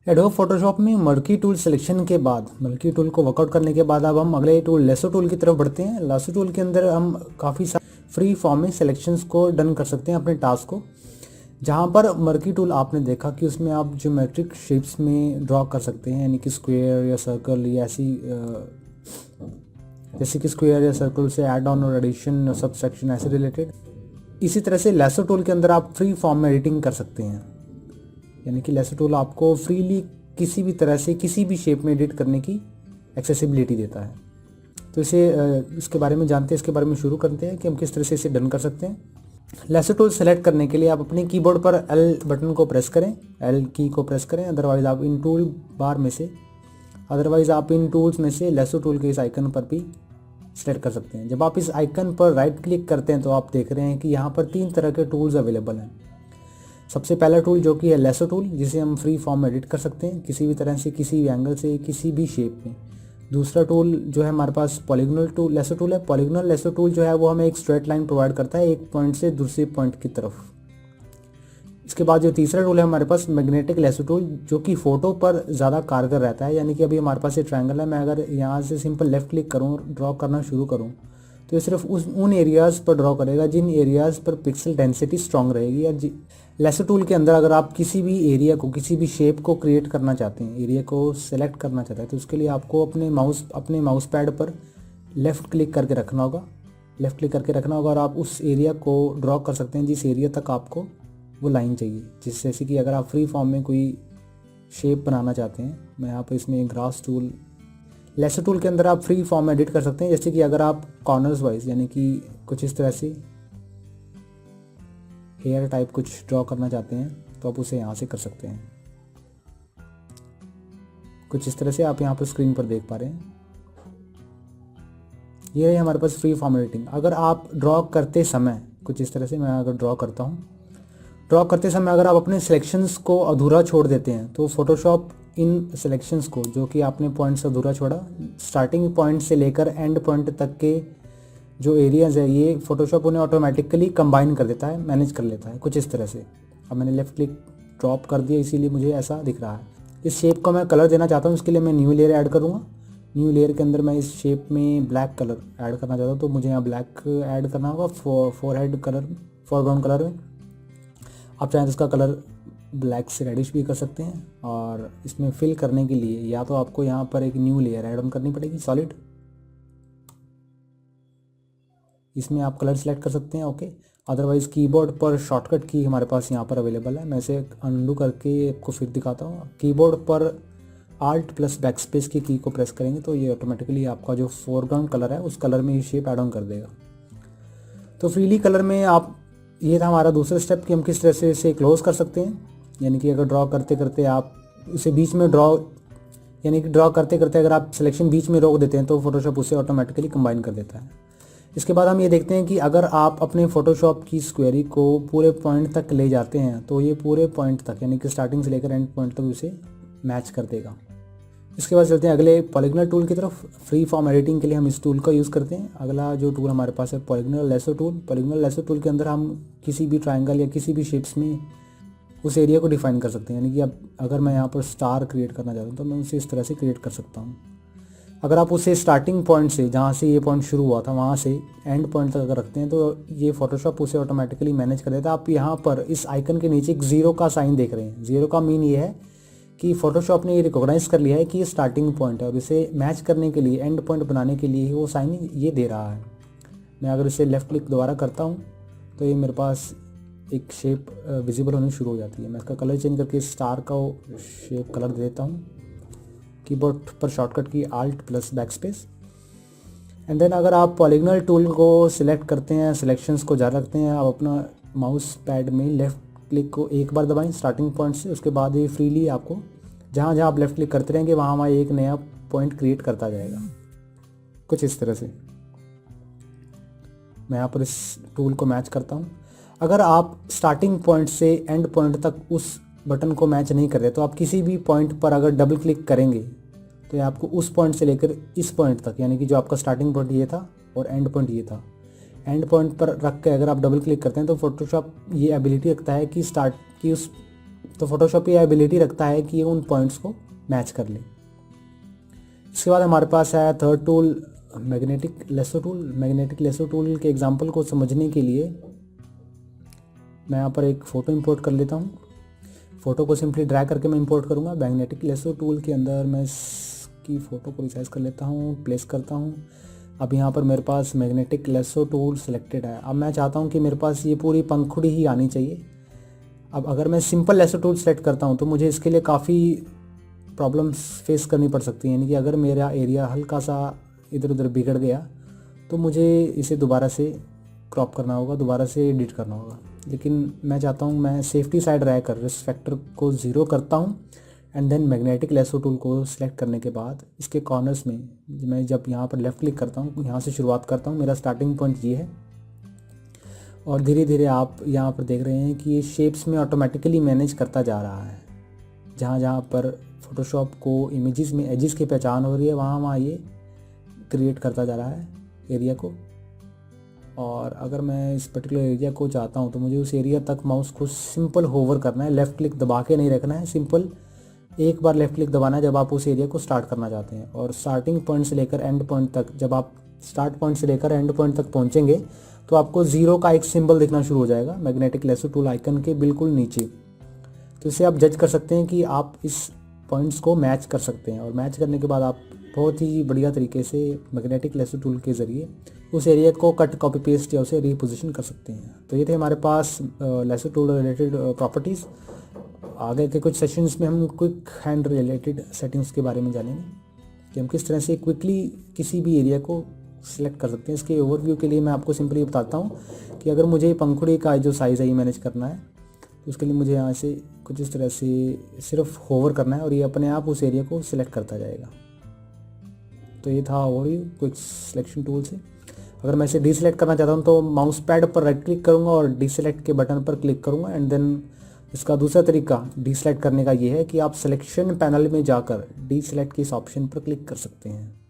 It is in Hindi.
एडोब फोटोशॉप में मर्की टूल सिलेक्शन के बाद, मर्की टूल को वर्कआउट करने के बाद अब हम अगले टूल लेसो टूल की तरफ बढ़ते हैं। लेसो टूल के अंदर हम काफ़ी सारे फ्री फॉर्म में सिलेक्शंस को डन कर सकते हैं अपने टास्क को। जहाँ पर मर्की टूल आपने देखा कि उसमें आप ज्योमेट्रिक शेप्स में ड्रॉ कर सकते हैं, यानी कि स्क्वायर या सर्कल या ऐसी जैसे कि स्क्वायर या सर्कल से ऐड ऑन और एडिशन सबसेक्शन ऐसे रिलेटेड। इसी तरह से लेसो टूल के अंदर आप फ्री फॉर्म में एडिटिंग कर सकते हैं, यानी कि लेसो टूल आपको फ्रीली किसी भी तरह से किसी भी शेप में एडिट करने की एक्सेसिबिलिटी देता है। तो इसके बारे में जानते हैं, इसके बारे में शुरू करते हैं कि हम किस तरह से इसे डन कर सकते हैं। लेसो टूल सेलेक्ट करने के लिए आप अपने कीबोर्ड पर एल बटन को प्रेस करें, एल की को प्रेस करें। अदरवाइज आप इन टूल्स में से लेसो टूल के इस आइकन पर भी सेलेक्ट कर सकते हैं। जब आप इस आइकन पर राइट क्लिक करते हैं तो आप देख रहे हैं कि यहाँ पर 3 तरह के टूल्स अवेलेबल हैं। सबसे पहला टूल जो कि है लेसो टूल, जिसे हम फ्री फॉर्म में एडिट कर सकते हैं किसी भी तरह से, किसी भी एंगल से, किसी भी शेप में। दूसरा टूल जो है हमारे पास पॉलीगोनल टूल लेसो टूल है। पॉलीगोनल लेसो टूल जो है वो हमें एक स्ट्रेट लाइन प्रोवाइड करता है एक पॉइंट से दूसरे पॉइंट की तरफ। इसके बाद जो तीसरा टूल है हमारे पास मैग्नेटिक लेसो टूल, जो कि फोटो पर ज़्यादा कारगर रहता है। यानी कि अभी हमारे पास ये ट्रायंगल है, मैं अगर यहाँ से सिंपल लेफ्ट क्लिक करूँ, ड्रॉ करना शुरू करूँ, तो ये सिर्फ उन एरियाज़ पर ड्रॉ करेगा जिन एरियाज़ पर पिक्सल डेंसिटी स्ट्रांग रहेगी। या लेसो टूल के अंदर अगर आप किसी भी एरिया को, किसी भी शेप को क्रिएट करना चाहते हैं, एरिया को सेलेक्ट करना चाहते हैं, तो उसके लिए आपको अपने माउस पैड पर लेफ़्ट क्लिक करके रखना होगा और आप उस एरिया को ड्रॉ कर सकते हैं जिस एरिया तक आपको वो लाइन चाहिए। जैसे कि अगर आप फ्री फॉर्म में कोई शेप बनाना चाहते हैं, मैं यहाँ पर इसमें ग्रास टूल, लेसो टूल के अंदर आप फ्री फॉर्म में एडिट कर सकते हैं। जैसे कि अगर आप कॉर्नर्स वाइज, यानी कि कुछ इस तरह से हेयर टाइप कुछ ड्रॉ करना चाहते हैं तो आप उसे यहाँ से कर सकते हैं। कुछ इस तरह से आप यहाँ पर स्क्रीन पर देख पा रहे हैं। ये है हमारे पास फ्री फॉर्म एडिटिंग। अगर आप ड्रॉ करते समय, कुछ इस तरह से मैं अगर ड्रॉ करता हूँ, ड्रॉ करते समय अगर आप अपने सिलेक्शंस को अधूरा छोड़ देते हैं तो फोटोशॉप इन सिलेक्शंस को, जो कि आपने पॉइंट से अधूरा छोड़ा, स्टार्टिंग पॉइंट से लेकर एंड पॉइंट तक के जो एरियाज़ है, ये फोटोशॉप उन्हें ऑटोमेटिकली कंबाइन कर देता है, मैनेज कर लेता है कुछ इस तरह से। अब मैंने लेफ़्ट क्लिक ड्रॉप कर दिया, इसीलिए मुझे ऐसा दिख रहा है। इस शेप को मैं कलर देना चाहता हूँ, इसके लिए मैं न्यू लेयर ऐड करूँगा। न्यू लेयर के अंदर मैं इस शेप में ब्लैक कलर ऐड करना चाहता हूँ, तो मुझे यहाँ ब्लैक ऐड करना होगा फोरग्राउंड कलर में। आप चाहें तो इसका कलर ब्लैक से रेडिश भी कर सकते हैं। और इसमें फिल करने के लिए या तो आपको यहाँ पर एक न्यू लेयर ऐड ऑन करनी पड़ेगी, सॉलिड। इसमें आप कलर सेलेक्ट कर सकते हैं, ओके। अदरवाइज़ कीबोर्ड पर शॉर्टकट की हमारे पास यहाँ पर अवेलेबल है। मैं इसे अनडू करके आपको फिर दिखाता हूँ। कीबोर्ड पर आल्ट प्लस बैकस्पेस की को प्रेस करेंगे तो ये ऑटोमेटिकली आपका जो फोरग्राउंड कलर है उस कलर में ये शेप ऐड ऑन कर देगा। तो फ्रीली कलर में आप, ये था हमारा दूसरा स्टेप कि हम किस तरह से इसे क्लोज कर सकते हैं। यानी कि अगर ड्रॉ करते करते आप उसे बीच में ड्रॉ करते करते अगर आप सिलेक्शन बीच में रोक देते हैं तो फोटोशॉप उसे ऑटोमेटिकली कंबाइन कर देता है। इसके बाद हम ये देखते हैं कि अगर आप अपने फोटोशॉप की स्क्वेरी को पूरे पॉइंट तक ले जाते हैं तो ये पूरे पॉइंट तक, यानी कि स्टार्टिंग से लेकर एंड पॉइंट तक उसे मैच कर देगा। इसके बाद चलते हैं अगले पॉलीगोनल टूल की तरफ। फ्री फॉर्म एडिटिंग के लिए हम इस टूल का यूज़ करते हैं। अगला जो टूल हमारे पास है polygonal lasso tool. Polygonal lasso tool के अंदर हम किसी भी ट्रायंगल या किसी भी शेप्स में उस एरिया को डिफाइन कर सकते हैं। यानी कि अब अगर मैं यहाँ पर स्टार क्रिएट करना चाहता हूँ तो मैं उसे इस तरह से क्रिएट कर सकता हूँ। अगर आप उसे स्टार्टिंग पॉइंट से, जहाँ से ये पॉइंट शुरू हुआ था, वहाँ से एंड पॉइंट तक अगर रखते हैं तो ये फोटोशॉप उसे ऑटोमेटिकली मैनेज कर देता है। आप यहाँ पर इस आइकन के नीचे एक ज़ीरो का साइन देख रहे हैं। ज़ीरो का मीन ये है कि फोटोशॉप ने ये रिकॉग्नाइज कर लिया है कि ये स्टार्टिंग पॉइंट है और इसे मैच करने के लिए, एंड पॉइंट बनाने के लिए वो साइन ये दे रहा है। मैं अगर इसे लेफ़्ट क्लिक दोबारा करता हूँ तो ये मेरे पास एक शेप विजिबल होनी शुरू हो जाती है। मैं इसका कलर चेंज करके स्टार का शेप कलर दे देता हूँ। कीबोर्ड पर शॉर्टकट की alt plus backspace. And then अगर आप पॉलीगोनल टूल को सिलेक्ट करते हैं, सिलेक्शंस को जारी रखते हैं, आप अपना माउस पैड में लेफ़्ट क्लिक को एक बार दबाएं स्टार्टिंग पॉइंट से। उसके बाद ये फ्रीली आपको जहाँ जहाँ आप लेफ़्ट क्लिक करते रहेंगे वहाँ वहाँ एक नया पॉइंट क्रिएट करता जाएगा, कुछ इस तरह से। मैं यहाँ पर इस टूल को मैच करता हूँ। अगर आप स्टार्टिंग पॉइंट से एंड पॉइंट तक उस बटन को मैच नहीं कर रहे तो आप किसी भी पॉइंट पर अगर डबल क्लिक करेंगे तो ये आपको उस पॉइंट से लेकर इस पॉइंट तक, यानी कि जो आपका स्टार्टिंग पॉइंट ये था और एंड पॉइंट ये था, एंड पॉइंट पर रख के अगर आप डबल क्लिक करते हैं तो फोटोशॉप ये एबिलिटी रखता है कि उस तो फोटोशॉप ये एबिलिटी रखता है कि ये उन पॉइंट्स को मैच कर ले। इसके बाद हमारे पास है third tool magnetic lasso tool. Magnetic lasso tool के एग्जांपल को समझने के लिए मैं यहाँ पर एक फ़ोटो इंपोर्ट कर लेता हूँ। फ़ोटो को सिंपली ड्रैग करके मैं इंपोर्ट करूँगा। मैग्नेटिक लेसो टूल के अंदर मैं इसकी फ़ोटो को रिसाइज कर लेता हूँ, प्लेस करता हूँ। अब यहाँ पर मेरे पास मैग्नेटिक लेसो टूल सेलेक्टेड है। अब मैं चाहता हूँ कि मेरे पास ये पूरी पंखुड़ी ही आनी चाहिए। अब अगर मैं सिंपल लेसो टूल सेलेक्ट करता हूँ तो मुझे इसके लिए काफ़ी प्रॉब्लम्स फेस करनी पड़ सकती हैं। यानी कि अगर मेरा एरिया हल्का सा इधर उधर बिगड़ गया तो मुझे इसे दोबारा से क्रॉप करना होगा, दोबारा से एडिट करना होगा। लेकिन मैं चाहता हूँ मैं सेफ्टी साइड रहकर रिस्क फैक्टर को 0 करता हूँ and then magnetic lasso tool को सिलेक्ट करने के बाद इसके कॉर्नर्स में मैं जब यहाँ पर लेफ़्ट क्लिक करता हूँ, यहाँ से शुरुआत करता हूँ। मेरा स्टार्टिंग पॉइंट ये है और धीरे धीरे आप यहाँ पर देख रहे हैं कि ये शेप्स में ऑटोमेटिकली मैनेज करता जा रहा है। जहाँ जहाँ पर फोटोशॉप को इमेजेस में एजेस की पहचान हो रही है वहाँ वहाँ ये क्रिएट करता जा रहा है एरिया को। और अगर मैं इस पर्टिकुलर एरिया को चाहता हूँ तो मुझे उस एरिया तक माउस को सिंपल होवर करना है, लेफ़्ट क्लिक दबा के नहीं रखना है। सिंपल एक बार लेफ़्ट क्लिक दबाना है जब आप उस एरिया को स्टार्ट करना चाहते हैं। और स्टार्टिंग पॉइंट से लेकर एंड पॉइंट तक, जब आप स्टार्ट पॉइंट से लेकर एंड पॉइंट तक पहुँचेंगे तो आपको 0 का एक सिंबल दिखना शुरू हो जाएगा मैग्नेटिक लेसो टूल आइकन के बिल्कुल नीचे। तो इससे आप जज कर सकते हैं कि आप इस पॉइंट्स को मैच कर सकते हैं। और मैच करने के बाद आप बहुत ही बढ़िया तरीके से मैग्नेटिक लेसो टूल के ज़रिए उस एरिया को कट, कॉपी पेस्ट या उसे रीपोजिशन कर सकते हैं। तो ये थे हमारे पास लेसो टूल रिलेटेड प्रॉपर्टीज़। आगे के कुछ सेशंस में हम क्विक हैंड रिलेटेड सेटिंग्स के बारे में जानेंगे कि हम किस तरह से क्विकली किसी भी एरिया को सिलेक्ट कर सकते हैं। इसके ओवरव्यू के लिए मैं आपको सिंपली बताता हूँ कि अगर मुझे पंखुड़ी का जो साइज़ है ये मैनेज करना है तो उसके लिए मुझे यहाँ से कुछ इस तरह से सिर्फ होवर करना है और ये अपने आप उस एरिया को सिलेक्ट करता जाएगा। तो ये था ओवरव्यू क्विक सिलेक्शन टूल से। अगर मैं इसे डीसेलेक्ट करना चाहता हूँ तो माउस पैड पर राइट क्लिक करूँगा और डीसेलेक्ट के बटन पर क्लिक करूँगा एंड देन इसका दूसरा तरीका डीसेलेक्ट करने का ये है कि आप सिलेक्शन पैनल में जाकर डीसेलेक्ट के इस ऑप्शन पर क्लिक कर सकते हैं।